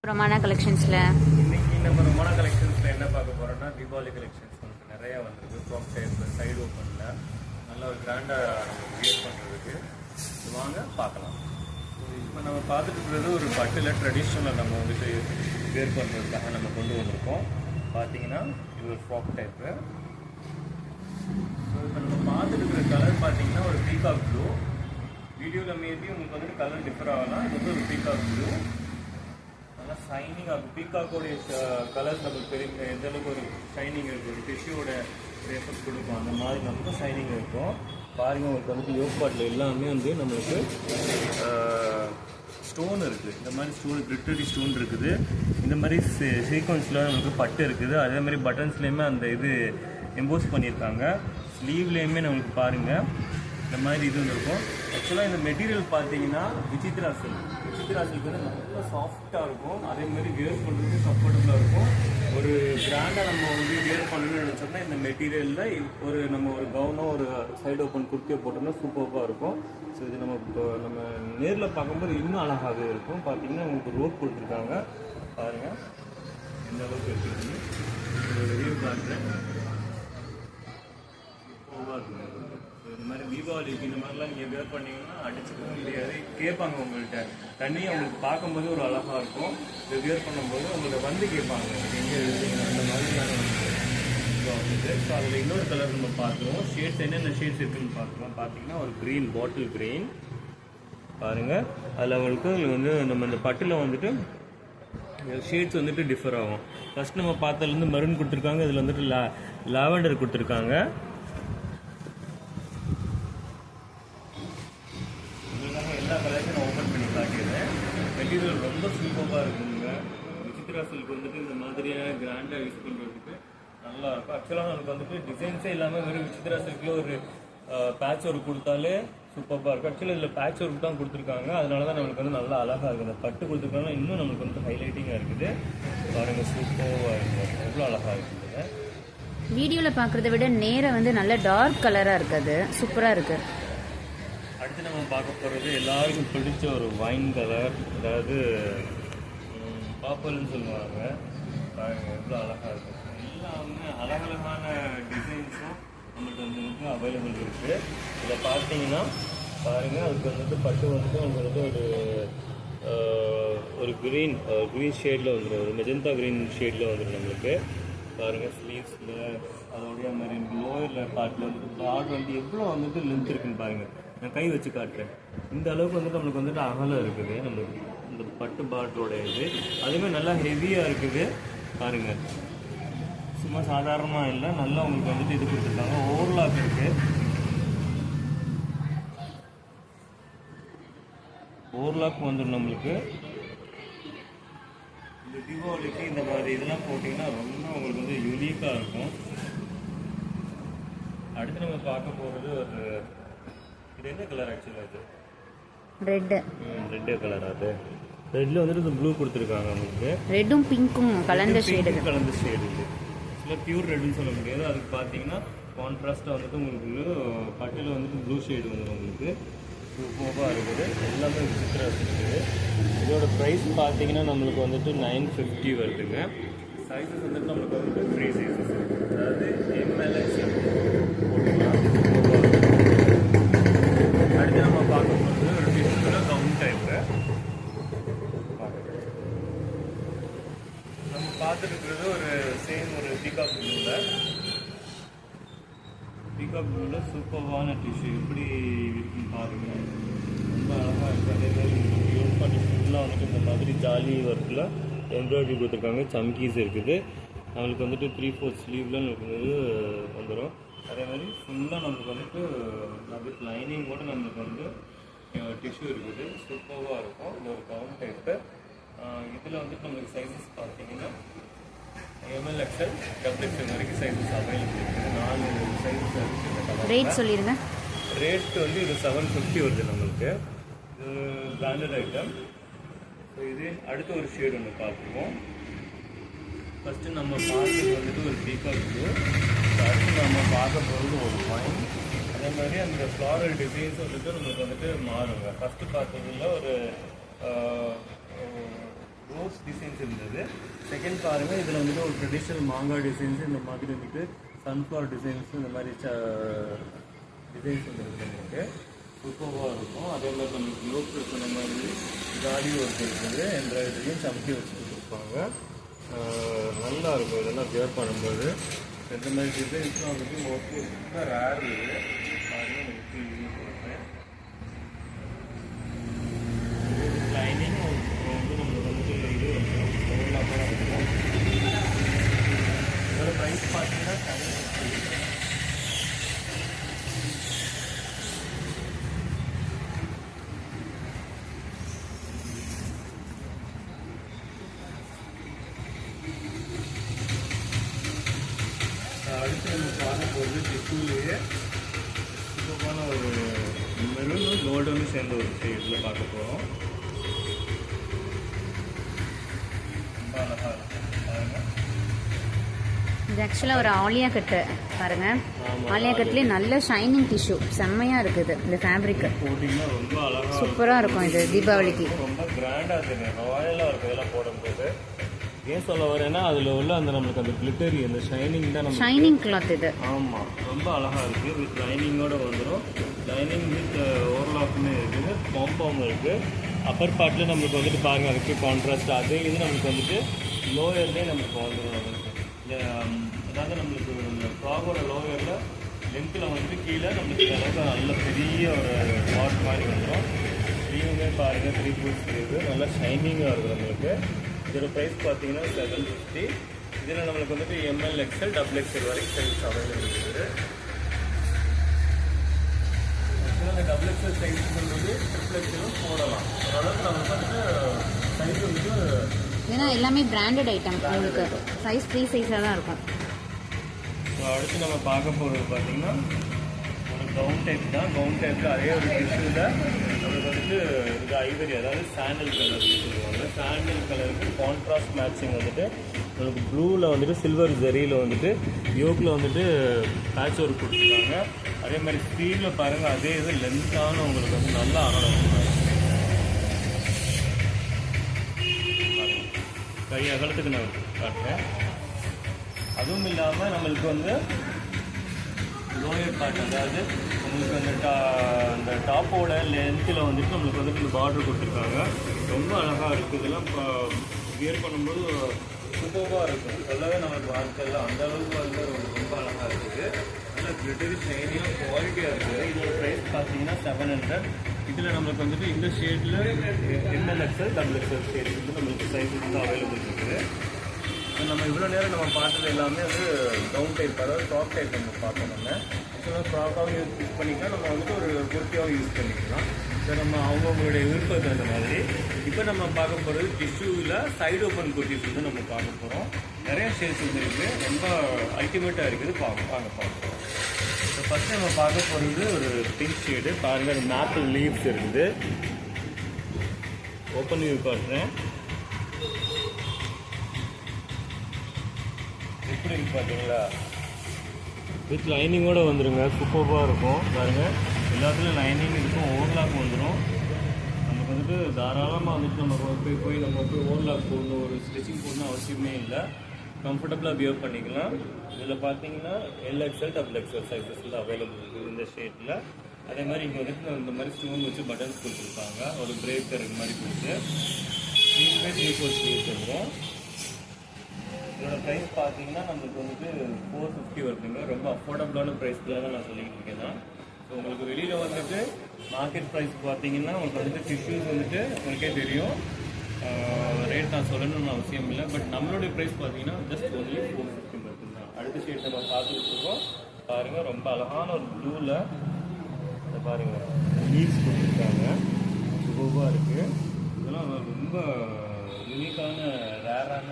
ரொமானா கலெக்ஷன்ஸில் இன்னைக்கு நம்ம ரொமானா கலெக்ஷன்ஸில் என்ன பார்க்க போகிறோம்னா தீபாவளி கலெக்ஷன்ஸ் நமக்கு நிறையா வந்திருக்கு. ஃப்ராக் டைப்பில் சைடு ஓப்பனில் நல்ல ஒரு கிராண்டாக நமக்கு வியர் பண்ணுறதுக்கு வாங்க பார்க்கலாம். இப்போ நம்ம பார்த்துட்டு இருக்கிறது ஒரு பட்டில் ட்ரெடிஷ்னலாக நம்ம வந்துட்டு வியர் பண்ணுறதுக்காக நம்ம கொண்டு வந்திருக்கோம். பார்த்தீங்கன்னா இது ஒரு ஃப்ராக் டைப்பு. ஸோ இப்போ நம்ம பார்த்துட்டு இருக்கிற கலர் பார்த்தீங்கன்னா ஒரு பீகாக் ப்ளூ. வீடியோவில் மேபி உங்களுக்கு வந்துட்டு கலர் டிஃபர் ஆகலாம். இது வந்து ஒரு பீகாக் ப்ளூ, நல்லா ஷைனிங் ஆகும். பீகாக்கோடைய கலர்ஸ் நமக்கு தெரியும் எந்த அளவுக்கு ஒரு ஷைனிங் இருக்கும், ஒரு டிஷ்யூவோட எஃபெக்ட் கொடுக்கும். அந்த மாதிரி நமக்கு ஷைனிங் இருக்கும். பாருங்கள், உங்களுக்கு வந்துட்டு யோக் பாட்டில் எல்லாமே வந்து நம்மளுக்கு ஸ்டோன் இருக்குது. இந்த மாதிரி ஸ்டோன் கிளிட்டரி ஸ்டோன் இருக்குது. இந்த மாதிரி சீக்வன்ஸில் நமக்கு பட்டு இருக்குது. அதே மாதிரி பட்டன்ஸ்லேயுமே அந்த இது எம்போஸ் பண்ணியிருக்காங்க. ஸ்லீவ்லேயுமே நம்மளுக்கு பாருங்கள் இந்த மாதிரி இது இருக்கும். ஆக்சுவலாக இந்த மெட்டீரியல் பார்த்தீங்கன்னா விசித்ரா சில்க் வந்து நல்லா சாஃப்டாக இருக்கும். அதேமாதிரி வியர் பண்ணுறதுக்கு கம்ஃபர்டபுளாக இருக்கும். ஒரு பிராண்டாக நம்ம வந்து வியர் பண்ணணும்னு நினச்சோம்னா இந்த மெட்டீரியலில் ஒரு நம்ம ஒரு கவுனோ ஒரு சைடு ஓப்பன் குர்த்தியை போட்டோம்னா சூப்பராக இருக்கும். ஸோ இது நம்ம நேரில் பார்க்கும்போது இன்னும் அழகாகவே இருக்கும். பார்த்தீங்கன்னா உங்களுக்கு ரோப் கொடுத்துருக்காங்க. பாருங்கள் எந்த அளவுக்கு இருக்குதுன்னு ரிவ்யூ காட்டுறேன். இந்த மாதிரி தீபாவளிக்கு இந்த மாதிரிலாம் நீங்கள் வியர் பண்ணிங்கன்னா அடிச்சுக்கவே முடியாது. கேட்பாங்க உங்கள்கிட்ட தண்ணியை உங்களுக்கு பார்க்கும்போது ஒரு அழகாக இருக்கும். இது வியர் பண்ணும்போது உங்கள்கிட்ட வந்து கேட்பாங்க எங்கே எழுதுங்க அந்த மாதிரியான வந்துட்டு. ஸோ அதில் இன்னொரு கலர் நம்ம பார்க்குறோம். ஷேட்ஸ் என்னென்ன ஷேட்ஸ் இருக்குதுன்னு பார்க்குறோம். பார்த்தீங்கன்னா ஒரு க்ரீன், பாட்டில் க்ரீன் பாருங்கள். அதில் அவங்களுக்கு வந்து நம்ம இந்த பட்டில் வந்துட்டு ஷேட்ஸ் வந்துட்டு டிஃபர் ஆகும். ஃபஸ்ட் நம்ம பார்த்ததுலேருந்து மெரூன் கொடுத்துருக்காங்க. இதில் வந்துட்டு லாவெண்டர் கொடுத்துருக்காங்க. எல்லா கலர்ஸும் நான் ஓப்பன் பண்ணி காட்டிடுறேன். மெட்டீரியல் ரொம்ப சூப்பராக இருக்குங்க. விசித்ரா சில்க் வந்துட்டு இந்த மாதிரியான கிராண்டாக யூஸ் பண்ணுறதுக்கு நல்லா இருக்கும். ஆக்சுவலாக நமக்கு வந்துட்டு டிசைன்ஸே இல்லாமல் வெறும் விசித்ரா சில்கில் ஒரு பேட்ச் ஒர்க் கொடுத்தாலே சூப்பராக இருக்கும். ஆக்சுவலாக இதில் பேட்ச் ஒர்க் தான் கொடுத்துருக்காங்க. அதனால தான் நம்மளுக்கு வந்து நல்லா அழகாக இருக்குது. அந்த பட்டு கொடுத்துருக்காங்க இன்னும் நம்மளுக்கு வந்து ஹைலைட்டிங்காக இருக்குது. பாருங்கள், சூப்பராக இருக்குது. எவ்வளோ அழகாக இருக்குது. வீடியோவில் பார்க்குறத விட நேராக வந்து நல்ல டார்க் கலராக இருக்குது. சூப்பராக இருக்குது. அடுத்து நம்ம பார்க்க போகிறது எல்லாருக்கும் பிடிச்ச ஒரு வைன் கலர், அதாவது பாப்பல்னு சொல்லுவாங்க. எவ்வளோ அழகாக இருக்கும். எல்லாமே அழகழகான டிசைன்ஸும் நம்மளுக்கு வந்துட்டு அவைலபிள் இருக்குது. இதை பார்த்தீங்கன்னா பாருங்கள், அதுக்கு வந்துட்டு பட்டு வந்துட்டு உங்களுக்கு ஒரு க்ரீன் ஷேடில் வந்துடும். ஒரு மெஜந்தா க்ரீன் ஷேடில் வந்துடும் நம்மளுக்கு. பாருங்கள், ஸ்லீவ்ஸில் அதோடைய மாதிரி லோயரில் பார்ட்டில் வந்துட்டு பார்ட் வந்து எவ்வளோ வந்துட்டு லென்த் இருக்குன்னு பாருங்கள். நான் கை வச்சு காட்டுறேன். இந்த அளவுக்கு வந்துட்டு நம்மளுக்கு வந்துட்டு அகலம் இருக்குது நம்மளுக்கு இந்த பட்டு பார்ட்டோட இது. அதுவுமே நல்லா ஹெவியாக இருக்குது. பாருங்கள், சும்மா சாதாரணமாக இல்லை, நல்லா உங்களுக்கு வந்துட்டு இது கொடுத்துருக்காங்க. ஓவர்லாக் இருக்குது. ஓவர்லாக் வந்துடும் நம்மளுக்கு. இந்த தீபாவளிக்கு இந்த மாதிரி இதெல்லாம் போட்டிங்கன்னா ரொம்ப உங்களுக்கு வந்து யூனிக்காக இருக்கும். அடுத்து நம்ம பார்க்க போகிறது ஒரு இது என்ன கலர் ஆக்சுவலாக இது ரெட்டு கலர். அது ரெட்டில் வந்துட்டு இந்த ப்ளூ கொடுத்துருக்காங்க. உங்களுக்கு ரெட்டும் பிங்க்கும் கலந்த ஷேடு இது ஆக்சுவலாக பியூர் ரெட்டுன்னு சொல்ல முடியாது. அதுக்கு பார்த்தீங்கன்னா கான்ட்ராஸ்ட்டாக வந்துட்டு உங்களுக்கு பட்டில் வந்துட்டு ப்ளூ ஷேடு வந்துடும். உங்களுக்கு சூப்பராக இருக்குது. எல்லாமே விசித்திரா இருக்குது. இதோட ப்ரைஸ் பார்த்தீங்கன்னா நம்மளுக்கு வந்துட்டு 950 வருதுங்க. சைஸஸ் வந்துட்டு நம்மளுக்கு வந்துட்டு ஃப்ரீ சைஸஸ் இருக்குது. அதாவது எம்எல்எஸ் அடுத்து நம்ம பார்க்க போகிறது ஒரு டிஃப்ரெண்டாக கவுன் டைப்பு. நம்ம பார்த்துட்டு இருக்கிறது ஒரு சேம் ஒரு பீகாக் ப்ளூவில் சூப்பரான டிஷ்யூ எப்படி இருக்குன்னு பாருங்கள். ரொம்ப அழகாக இருக்குது. அதே மாதிரி யூஸ் பண்ணி ஃபுல்லாக வந்துட்டு இந்த மாதிரி ஜாலி ஒர்க்கில் எம்ப்ராய்டரி கொடுத்துருக்காங்க. சம்கீஸ் இருக்குது. நம்மளுக்கு வந்துட்டு 3/4 ஸ்லீவில் நம்மளுக்கு வந்து வந்துடும். அதே மாதிரி ஃபுல்லாக நம்மளுக்கு வந்துட்டு நம்மளுக்கு லைனிங் கூட நம்மளுக்கு வந்து டிஷ்யூ இருக்குது. சூப்பராக இருக்கும். இது ஒரு கவுன் டைப்பு. இதில் வந்துட்டு நம்மளுக்கு சைஸஸ் பார்த்தீங்கன்னா ML, XL, XXL வரைக்கும் சைஸஸ் அவைலபிள் இருக்குது. 4 சைஸஸ் இருக்குது. ரேட் சொல்லிடுங்க. ரேட் வந்து இது 750 வருது நம்மளுக்கு. இது பிராண்டட் ஐட்டம். ஸோ இது அடுத்த ஒரு ஷேடு ஒன்று பார்த்துருவோம். ஃபஸ்ட்டு நம்ம பார்க்குறது வந்துட்டு ஒரு பீகாக் ப்ளூ. அடுத்து நம்ம பார்க்க போகிறது ஒரு வைன். அதே மாதிரி அந்த ஃப்ளாரல் டிசைன்ஸ் வந்துட்டு நம்மளுக்கு வந்துட்டு மாறுங்க. ஃபஸ்ட்டு பார்த்ததுல ஒரு ரோஸ் டிசைன்ஸ் இருந்தது. செகண்ட் பாருங்கள், இதில் வந்துட்டு ஒரு ட்ரெடிஷ்னல் மாங்காய் டிசைன்ஸ், இந்த மாதிரி வந்துட்டு சன்ஃப்ளவர் டிசைன்ஸ், இந்த மாதிரி டிசைன்ஸ் வந்துருக்கு நமக்கு சூப்பராக இருக்கும். அதே மாதிரி நமக்கு யோக்கு சொன்ன மாதிரி காடி ஒர்க் இருக்குது, எம்ப்ராய்டரியும் சமக்கி வச்சு கொடுத்துருப்பாங்க. நல்லா இருக்கும் இதெல்லாம் வியர் பண்ணும்போது. இந்த மாதிரி டிசைன்ஸ்லாம் வந்துட்டு மோஸ்ட்லி ரொம்ப ரேர் இது. லைனிங் வந்து நம்மளுக்கு வந்துட்டு இது ஓவர்லாக கூட இருக்கும். இதோட ப்ரைஸ் பார்த்தீங்கன்னா 750. அடுத்து நம்ம பார்க்க போகிறது டிஷ்யூலேயே சூப்பரான ஒரு மெரூனும் கோல்டனும் சேர்ந்த ஒரு ஷேடில் பார்க்க போகிறோம். ரொம்ப அழகாக இருக்கும் பாருங்க. இது ஆக்சுவலாக ஒரு ஆலியா கட்டு பாருங்க. ஆலியா கட்லேயே நல்ல ஷைனிங் டிஷ்யூ செம்மையாக இருக்குது. இந்த ஃபேப்ரிக்கு போட்டிங்கன்னா ரொம்ப அழகாக சூப்பராக இருக்கும். இது தீபாவளிக்கு ரொம்ப கிராண்டாக இருக்குது, ராயலாக இருக்கும் இதெல்லாம் போடும்போது. ஏன் சொல்ல வரேன்னா அதில் உள்ள அந்த நம்மளுக்கு அந்த கிளிட்டரி அந்த ஷைனிங் தான் நம்ம ஷைனிங் கிளாத் இது. ஆமாம், ரொம்ப அழகாக இருக்குது. வித் லைனிங்கோடு வந்துடும். லைனிங் வித் ஓவர்லாக்குன்னு இருக்குது, பாம்பாம் இருக்குது. அப்பர் பார்ட்டில் நம்மளுக்கு வந்துட்டு பாருங்கள், அதுக்கு கான்ட்ராஸ்ட் அதே இது நம்மளுக்கு வந்துட்டு லோயர்லேயே நம்மளுக்கு வந்துடும். அதாவது நம்மளுக்கு இந்த ஃப்ராகோட லோயரில் லென்த்தில் வந்துட்டு கீழே நம்மளுக்கு அளவுக்கு நல்ல பெரிய ஒரு வாட் மாதிரி வந்துடும். ஸ்லீவுமே பாருங்கள் 3/4 ஸ்லீவு நல்லா ஷைனிங்காக இருக்கும் நம்மளுக்கு. இதோட ப்ரைஸ் பார்த்தீங்கன்னா 750. இதில் நம்மளுக்கு வந்துட்டு ML, XL, XXL வரைக்கும் சைஸ் அவைலபிள் இருக்குது. ஆக்சுவலாக அந்த XXL சைஸ் வந்து XXL போடலாம். ஓரளவுக்கு நம்மளுக்கு வந்துட்டு சைஸ் வந்துட்டு ஏன்னா எல்லாமே பிராண்டட் ஐட்டம், உங்களுக்கு சைஸ் 3 சைஸாக தான் இருக்கும். ஸோ அடுத்து நம்ம பார்க்க போகிறது பார்த்தீங்கன்னா ஒரு கவுன் டைப் தான். கவுன் டைப்பில் அதே ஒரு டிஷ்யூவில் நம்மளுக்கு வந்துட்டு இது ஐவரி, அதாவது சாண்டல் கலர் சொல்லுவாங்க. சாண்டல் கலருக்கு கான்ட்ராஸ்ட் மேட்சிங் வந்துட்டு நம்மளுக்கு ப்ளூவில் வந்துட்டு சில்வர் ஜெரியில் வந்துட்டு யோக்கில் வந்துட்டு பேட்ச் ஒர்க் கொடுத்துருக்காங்க. அதே மாதிரி ஸ்க்ரீனில் பாருங்கள், அதே இது லென்த்தான உங்களுக்கு வந்து நல்லா அகலம் கை அகலத்துக்கு நான் காட்டுறேன். அதுவும் இல்லாமல் நம்மளுக்கு வந்து லோயர் பார்ட், அதாவது உங்களுக்கு அந்த டாப்போட லென்த்தில் வந்துட்டு நம்மளுக்கு வந்துட்டு இந்த பார்டர் கொடுத்துருக்காங்க. ரொம்ப அழகாக இருக்குது. இதெல்லாம் இப்போ வியர் பண்ணும்போது சூப்பராக இருக்கும். சொல்லவே நம்மளுக்கு வார்த்தைலாம் அந்த அளவுக்கு வந்து ரொம்ப அழகாக இருக்குது. நல்லா கிளிட்டரி ஷைனியாக குவாலிட்டியாக இருக்குது. இதோட ப்ரைஸ் பார்த்தீங்கன்னா 700. இதில் நம்மளுக்கு வந்துட்டு இந்த ஷேடில் ML, XL, XXL ஷேட் வந்து நம்மளுக்கு சைஸ் வந்து அவைலபிள் இருக்குது. நம்ம இவ்வளோ நேரம் நம்ம பார்த்தது எல்லாமே வந்து டவுன் டைப், அதாவது டாப் டைப் நம்ம பார்த்தோம். நம்ம ஆக்சுவலாக ஃப்ராக்காகவும் யூஸ் பண்ணிக்கலாம், நம்ம வந்துட்டு ஒரு குர்த்தியாகவும் யூஸ் பண்ணிக்கலாம். ஸோ நம்ம அவங்கவுங்களுடைய விருப்பத்துக்கு அந்த மாதிரி. இப்போ நம்ம பார்க்க போகிறது டிஷ்யூவில் சைடு ஓப்பன் குர்த்திஸ் வந்து நம்ம பார்க்க போகிறோம். நிறைய ஷேட்ஸ் வந்து இருக்குது, ரொம்ப அல்டிமேட்டாக இருக்குது. பார்க்க ஸோ ஃபஸ்ட்டு நம்ம பார்க்க போகிறது ஒரு பிங்க் ஷேடு. பாருங்கள், அது மேப்பிள் லீவ்ஸ் இருக்குது. ஓப்பன் வியூ காட்டுறேன். எப்படி இருக்கு பார்த்தீங்களா? வித் லைனிங்கோடு வந்துடுங்க, சூப்பராக இருக்கும். பாருங்கள், எல்லாத்துலேயும் லைனிங் இருக்கும், ஓவர்லாக் வந்துடும். நமக்கு வந்துட்டு தாராளமாக வந்துட்டு நம்ம போய் நம்ம ஓவர்லாக் போடணும், ஒரு ஸ்டிச்சிங் போடணும் அவசியமே இல்லை. கம்ஃபர்டபுளாக வியர் பண்ணிக்கலாம். இதில் பார்த்தீங்கன்னா LXL, XXL சைஸஸில் அவைலபிள் இருக்குது இந்த ஷேட்டில். அதே மாதிரி இங்கே வந்துட்டு இந்த மாதிரி ஸ்டோன் வச்சு பட்டன்ஸ் கொடுத்துருப்பாங்க, ஒரு பிரேக்கர் இது மாதிரி கொடுத்து 3/4 ஸ்லீவ்ஸ் இருக்கும். இதோட ப்ரைஸ் பார்த்தீங்கன்னா நம்மளுக்கு வந்துட்டு 450 வருதுங்க. ரொம்ப அஃபோர்டபுளான ப்ரைஸில் தான் நான் சொல்லிக்கிட்டு இருக்கேன். ஸோ உங்களுக்கு வெளியில் வந்துட்டு மார்க்கெட் ப்ரைஸ் பார்த்தீங்கன்னா உங்களுக்கு வந்துட்டு டிஷ்யூஸ் வந்துட்டு உங்களுக்கே தெரியும், ரேட் நான் சொல்லணும்னு அவசியம் இல்லை. பட் நம்மளுடைய ப்ரைஸ் பார்த்தீங்கன்னா ஜஸ்ட் ஒன்லி 450 மட்டும்தான். அடுத்த ஷேட் நம்ம பார்த்துட்டு இருக்கோம். பாருங்கள், ரொம்ப அழகான ஒரு ப்ளூவில் இதை பாருங்கள் லீவ்ஸ் கொடுத்துருக்காங்க, சூப்பராக இருக்குது. இதெல்லாம் ரொம்ப யூனிக்கான ரேரான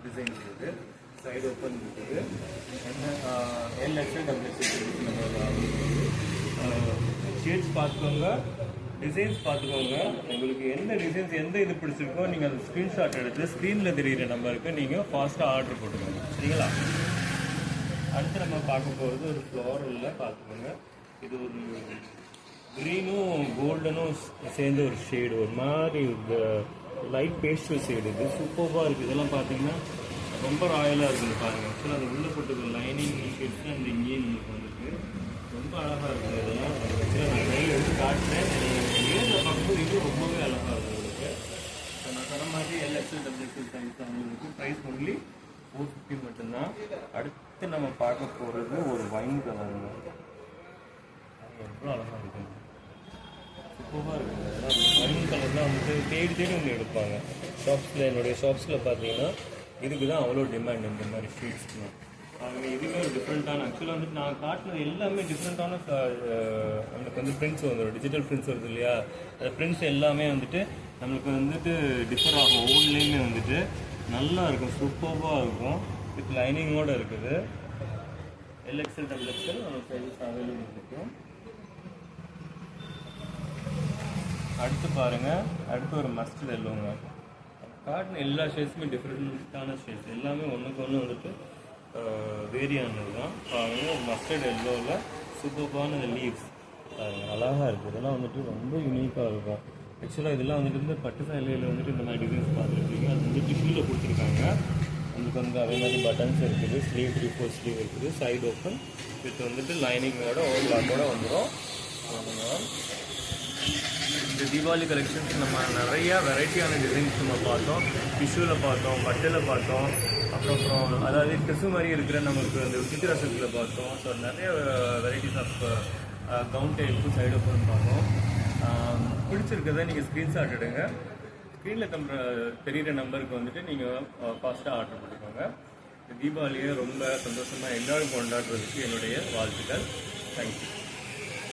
டிசைன்ஸ் இருக்குது. சைடு ஓப்பன் இருக்குது. LXL, XXL ஷேட்ஸ் பார்த்துக்கோங்க, டிசைன்ஸ் பார்த்துக்கோங்க. உங்களுக்கு எந்த டிசைன்ஸ் எந்த இது பிடிச்சிருக்கோ நீங்கள் அந்த ஸ்க்ரீன்ஷாட் எடுத்து ஸ்க்ரீனில் தெரிகிற நம்பருக்கு நீங்கள் ஃபாஸ்ட்டாக ஆர்டர் போட்டுக்கோங்க, சரிங்களா? அடுத்து நம்ம பார்க்க போகிறது ஒரு ஃப்ளோரலில் பார்த்துக்கோங்க. இது ஒரு க்ரீனும் கோல்டனும் சேர்ந்த ஒரு ஷேடு, ஒரு மாதிரி லைட் பேஸ்டல் ஷேடு இது சூப்பராக இருக்குது. இதெல்லாம் பார்த்தீங்கன்னா ரொம்ப ராயலாக இருக்குது பாருங்கள். ஆக்சுவலாக அது உள்ளே போட்டு லைனிங் ஷேட்ஸ் அந்த இங்கேயே உங்களுக்கு வந்துருக்கு. ரொம்ப அழகாக இருக்குது. இதெல்லாம் ஆக்சுவலாக நான் கையில் எடுத்து காட்டுறேன். நேரில் பார்க்கும்போது இது ரொம்பவே அழகாக இருக்கும் உங்களுக்கு. நான் சொன்ன மாதிரி LXL WXL சைஸ் அவங்களுக்கு ப்ரைஸ் ஒன்லி 450 மட்டும்தான். அடுத்து நம்ம பார்க்க போகிறது ஒரு வைன் கலருங்க. எவ்வளோ அழகாக இருக்குது, சூப்பராக இருக்குது. வைன் கலர்லாம் வந்துட்டு தேடி தேடி ஒன்று எடுப்பாங்க ஷாப்ஸில். என்னுடைய ஷாப்ஸில் பார்த்தீங்கன்னா இதுக்கு தான் அவ்வளோ டிமாண்ட் இந்த மாதிரி ஷீட்ஸ்லாம். அவங்க இதுவே ஒரு டிஃப்ரெண்ட்டான ஆக்சுவலாக வந்துட்டு நான் காட்டினது எல்லாமே டிஃப்ரெண்ட்டான நம்மளுக்கு வந்து பிரிண்ட்ஸ் வந்துடும். டிஜிட்டல் பிரிண்ட்ஸ் வருது இல்லையா, அந்த பிரிண்ட்ஸ் எல்லாமே வந்துட்டு நம்மளுக்கு வந்துட்டு டிஃபர் ஆகும். ஒவ்வொன்றுலேயுமே வந்துட்டு நல்லா இருக்கும், சூப்பராக இருக்கும். வித் லைனிங்கோடு இருக்குது. LXL WXL நம்ம சைஸஸ் அவைலபிள் இருக்கும். அடுத்து பாருங்கள், அடுத்து ஒரு மஸ்டர்ட் எல்லோங்க. காட்டின எல்லா ஷேட்ஸுமே டிஃப்ரெண்ட்டான ஷேட்ஸ், எல்லாமே ஒன்றுக்கு ஒன்று வந்துட்டு வேரியானது தான். பாருங்கள், மஸ்டர்ட் எல்லோவில் சூப்பரான இந்த லீவ்ஸ் அழகாக இருக்குது. இதெல்லாம் வந்துட்டு ரொம்ப யூனிக்காக இருக்கும். ஆக்சுவலாக இதெல்லாம் வந்துட்டு இந்த பட்டு சேலையில் வந்துட்டு இந்த மாதிரி டிசைன்ஸ் பார்த்துருக்கீங்க. அது வந்து டிஷ்யூவில் கொடுத்துருக்காங்க. உங்களுக்கு வந்து அதே மாதிரி பட்டன்ஸ் இருக்குது, ஸ்லீவ் 3/4 ஸ்லீவ் இருக்குது, சைடு ஓப்பன் வித் வந்துட்டு லைனிங்கோட ஓவர்லாக்கோட வந்துடும். இந்த தீபாவளி கலெக்ஷன்ஸ் நம்ம நிறையா வெரைட்டியான டிசைன்ஸ் நம்ம பார்த்தோம். டிஷ்யூவில் பார்த்தோம், பட்டில் பார்த்தோம், அப்புறம் அதாவது டிஷ்யூ மாதிரி இருக்கிற நமக்கு அந்த சித்திர சில்கில் பார்த்தோம். ஸோ நிறைய varieties of gown type side open பார்த்தோம். பிடிச்சிருக்கிறத நீங்கள் ஸ்க்ரீன்ஷாட் எடுங்க. ஸ்க்ரீனில் தெரிகிற நம்பருக்கு வந்துட்டு நீங்கள் ஃபாஸ்ட்டாக ஆர்டர் பண்ணிக்கோங்க. தீபாவளியை ரொம்ப சந்தோஷமாக எல்லாரும் கொண்டாடுறதுக்கு என்னுடைய வாழ்த்துக்கள். தேங்க்யூ.